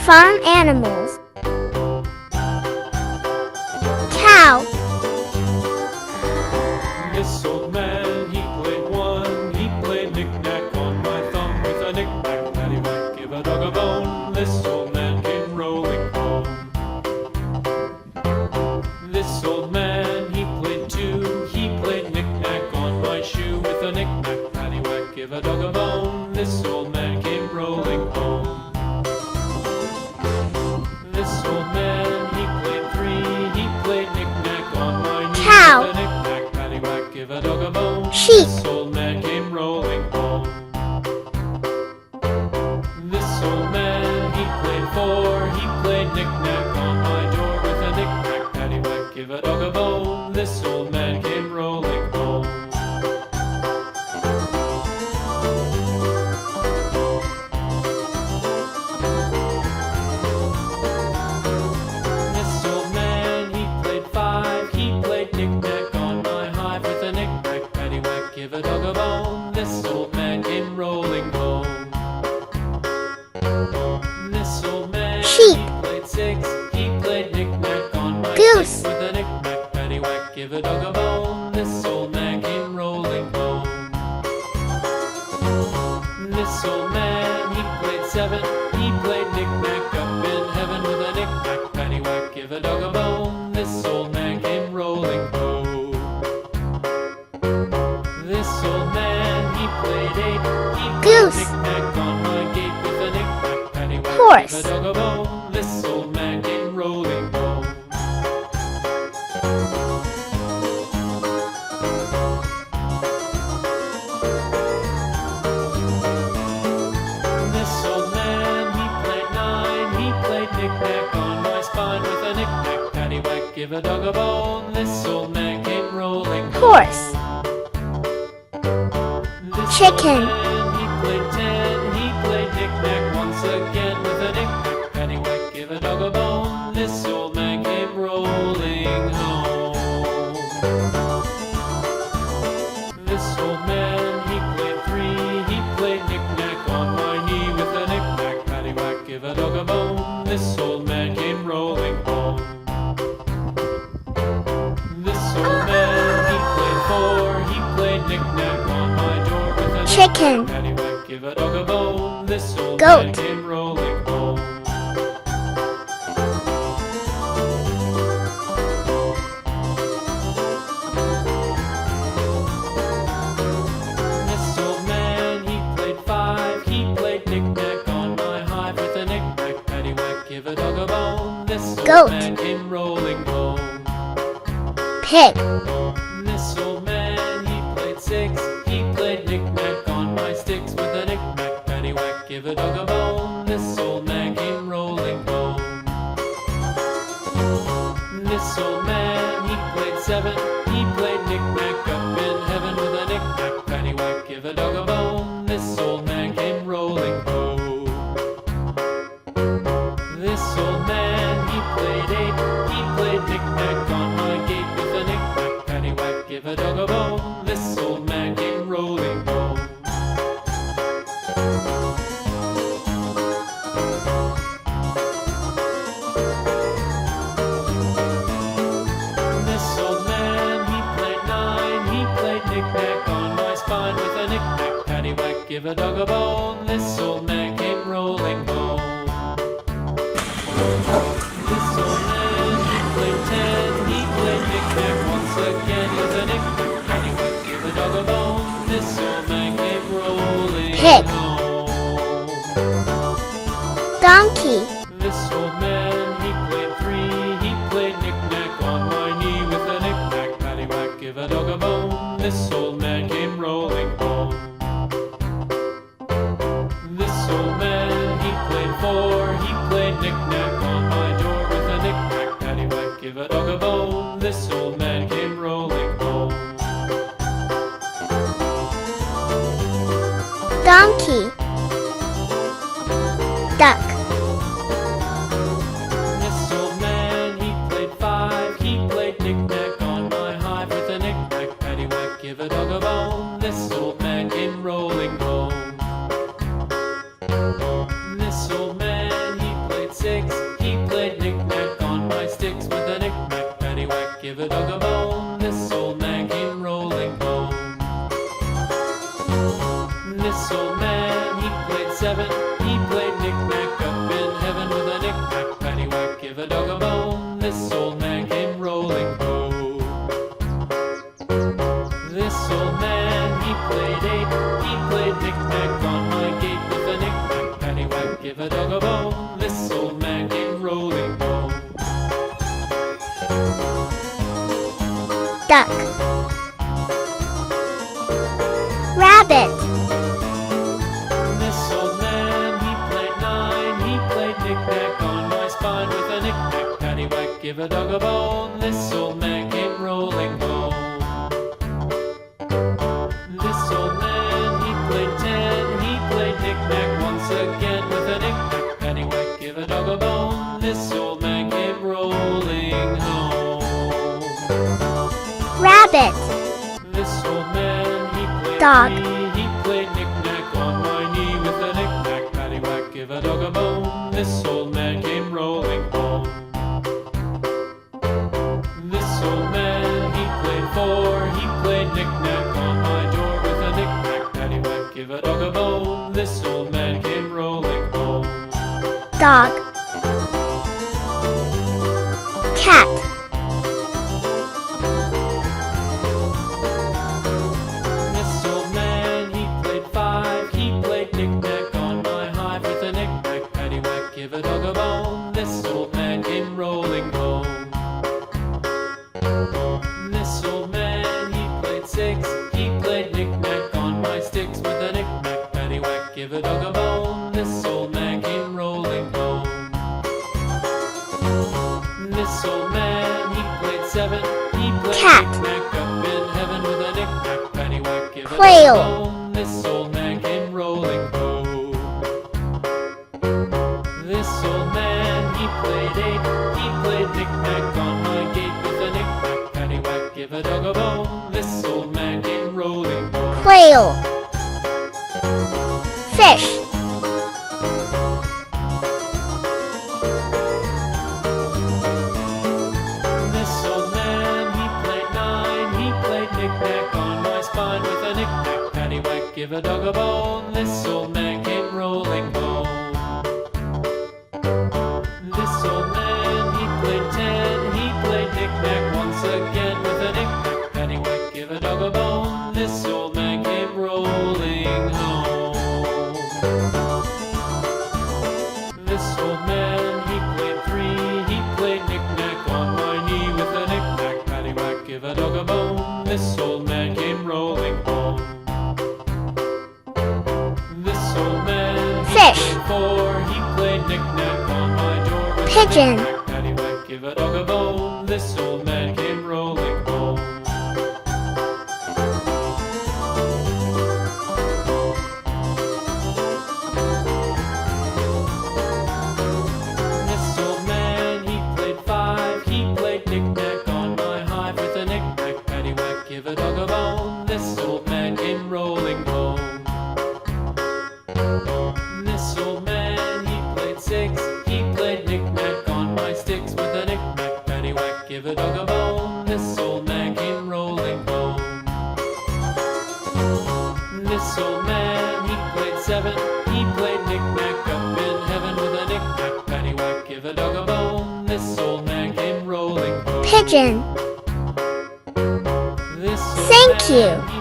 Farm animals. Cow. This old man, he played one. He played knick-knack on my thumb with a knick-knack, paddywhack, give a dog a bone. This old man came rolling home. This old man, he played two. He played knick-knack on my shoe with a knick-knack, paddywhack, give a dog a bone. This old man came rolling home. This old man, he played three. He played knick-knack on my knee Cow. with a knick-knack, paddywhack, give a dog a bone. Sheep. This old man came rolling home. This old man, he played four. He played knick-knack on my door with a knick-knack, paddywhack, give a dog a bone. This old man came rolling home. This old man, he played five. He played knick-knack on my hive with a knick-knack, paddywhack, give a dog a bone. This old man came rolling home. This old man, Sheep. he played six. He played knick-knack on my Goose. stick with a knick-knack, paddywhack, give a dog a bone. This old man came rolling home. This old man, he played seven. He played knick-knack up in heaven with a knick-knack, paddywhack, give a dog a bone. This old man came rolling home. This old man, he played eight. He played Goose. knick-knack on my gate with a knick-knack, paddywhack, Horse. give a dog a bone. This old man came rolling home. This old man, he played nine. He played knick-knack on my spine with a knick-knack, paddywhack, give a dog a bone. This old man came rolling home. Horse. This Chicken. old man, he played ten. He played knick-knack once again with a knick-knack, paddywhack, give a dog a bone. This old man came rolling home. This old man, he played three. He played knick-knack on my knee with a knick-knack, paddywhack, give a dog a bone. This old man came rolling home. This old man, he played four. He played knick-knack on my door with a Chicken. knick-knack, paddywhack, give a dog a bone. This old Goat. man came rolling home. This old man, he played five. He played knick-knack on my hive with a knick-knack, paddywhack, give a dog a bone. This old Goat. man came rolling home. Pig. This old man, he played six. He played knick-knack on my sticks with a knick-knack, paddywhack, give a dog a bone. This old man came rolling home. This old man, he played seven. He played knick-knack up in heaven with a knick-knack, paddywhack, give a dog a bone. This old man came rolling home. This old man, he played eight. He played knick-knack on my gate with a knick-knack, paddywhack, give a dog a bone. This old man came rolling home. This old man, he played nine. He played knick-knack on my spine with a knick-knack, paddywhack, give a dog a bone. This old man came rolling home. This old man, he played ten. He played knick-knack once again with a knick-knack, paddywhack, give a dog a bone. This old man came rolling Pig. home. Donkey. This old man, he played three. He played knick-knack on my knee with a knick-knack, paddywhack, give a dog a bone. This old man came rolling home. This old man, he played four. He played knick-knack on my door with a knick-knack, paddywhack, give a dog a bone. This old man came rolling home. Donkey. Duck. This old man, he played five. He played knick-knack on my hive with a knick-knack, paddywhack, give a dog a bone. This old man came rolling home. This old man, 7. He played knick-knack up in heaven with a knick-knack, paddywhack, give a dog a bone. This old man came rolling home. This old man, he played 8. He played knick-knack on my gate with a knick-knack, paddywhack, give a dog a bone. This old man came rolling home. Duck. Rabbit. This old man, he played 9. He played knick-knack on my spine with a knick-knack, paddywhack, give a dog a bone. This old man came rolling home. This old man, he played 10. He played knick-knack once again with a knick-knack, paddywhack, give a dog a bone. This old man came rolling home. Rabbit. This old man, he played Dog. 3. He played knick-knack on my knee with a knick-knack, paddywhack, give a dog a bone. This old man came rolling home. This old man, he played 4. He played knick-knack on my door with a knick-knack, paddywhack, give a dog a bone. This old man came rolling home. Dog. Cat. This old man, he played 5. He played knick-knack on my hive with a knick-knack, paddywhack, give a dog a bone. This old man came rolling home. This old man, he played 6. He played knick-knack on my sticks with a knick-knack, paddywhack, give a dog a bone. This old man came rolling home. This old man, he played 7. He played Cat. knick-knack up in heaven with a knick-knack, paddywhack, give a Quail. dog a bone. This old man came rolling home. This old man, he played 8. He played knick-knack on my gate with a knick-knack, paddywhack, give a dog a bone. This old man came rolling home. Quail. Fish. This old man, he played 9. He played knick-knack on my spine with a knick-knack, paddywhack, give a dog a bone. This old man came rolling home. This old man, he played 10. He played knick-knack once again with a knick-knack, paddywhack, give a dog a bone. This old man came rolling home. This old man, he played 3. He played knick-knack on my knee with a knick-knack, paddywhack, give a dog a bone. This old man came rolling home. This old man, he Fish. played 4. He played knick-knack on my door with Pigeon. a knick-knack, paddywhack, give a dog a bone. This old man came rolling home. This old man, he played 5. He played knick-knack on my hive with a knick-knack, paddywhack, give a dog a bone. This old man came rolling home. This old man, he played 6. He played knick-knack on my sticks with a knick-knack, paddywhack, give a dog a bone. This old man came rolling home. This old man, he played 7. He played knick-knack up in heaven with a knick-knack, paddywhack, give a dog a bone. This old man came rolling home. Pigeon. This old Thank man, you. he